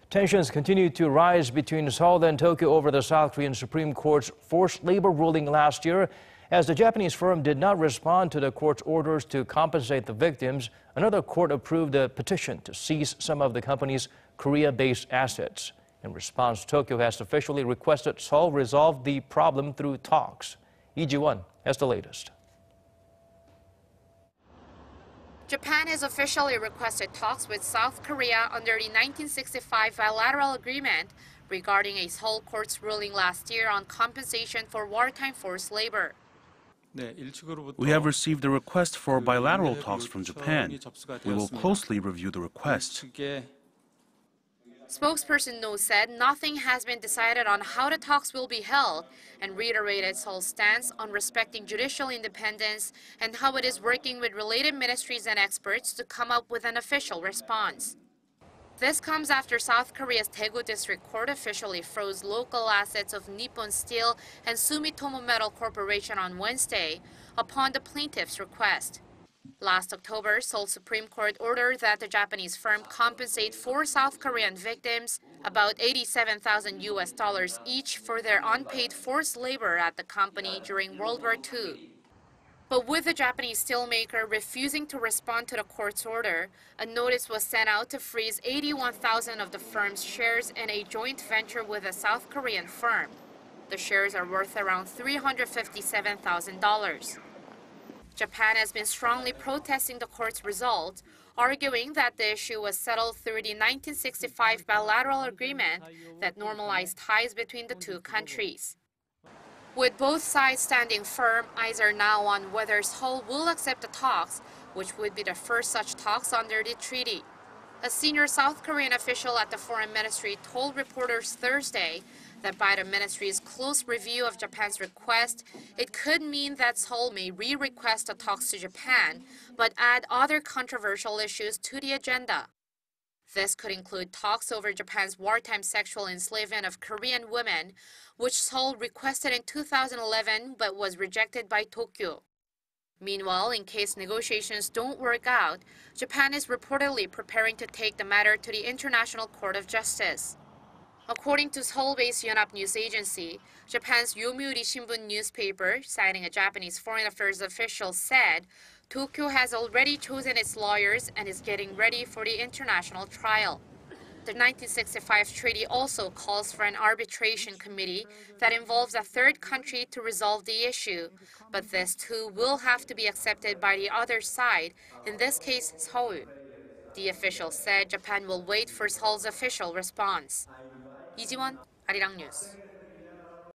Tensions continue to rise between Seoul and Tokyo over the South Korean Supreme Court's forced labor ruling last year. As the Japanese firm did not respond to the court's orders to compensate the victims, another court approved a petition to seize some of the company's Korea-based assets. In response, Tokyo has officially requested Seoul resolve the problem through talks. Lee Ji-won has the latest. Japan has officially requested talks with South Korea under the 1965 bilateral agreement regarding a Seoul court's ruling last year on compensation for wartime forced labor. We have received a request for bilateral talks from Japan. We will closely review the request. Spokesperson Noh said nothing has been decided on how the talks will be held and reiterated Seoul's stance on respecting judicial independence and how it is working with related ministries and experts to come up with an official response. This comes after South Korea's Daegu District Court officially froze local assets of Nippon Steel and Sumitomo Metal Corporation on Wednesday upon the plaintiff's request. Last October, Seoul Supreme Court ordered that the Japanese firm compensate 4 South Korean victims about $87,000 each for their unpaid forced labor at the company during World War II. But with the Japanese steelmaker refusing to respond to the court's order, a notice was sent out to freeze 81,000 of the firm's shares in a joint venture with a South Korean firm. The shares are worth around $357,000. Japan has been strongly protesting the court's result, arguing that the issue was settled through the 1965 bilateral agreement that normalized ties between the two countries. With both sides standing firm, eyes are now on whether Seoul will accept the talks, which would be the first such talks under the treaty. A senior South Korean official at the Foreign Ministry told reporters Thursday that by the ministry's close review of Japan's request, it could mean that Seoul may re-request the talks to Japan, but add other controversial issues to the agenda. This could include talks over Japan's wartime sexual enslavement of Korean women, which Seoul requested in 2011 but was rejected by Tokyo. Meanwhile, in case negotiations don't work out, Japan is reportedly preparing to take the matter to the International Court of Justice. According to Seoul-based Yonhap News Agency, Japan's Yomiuri Shimbun newspaper, citing a Japanese foreign affairs official, said Tokyo has already chosen its lawyers and is getting ready for the international trial. The 1965 treaty also calls for an arbitration committee that involves a third country to resolve the issue, but this too will have to be accepted by the other side, in this case Seoul. The official said Japan will wait for Seoul's official response. Lee Ji-won, Arirang News.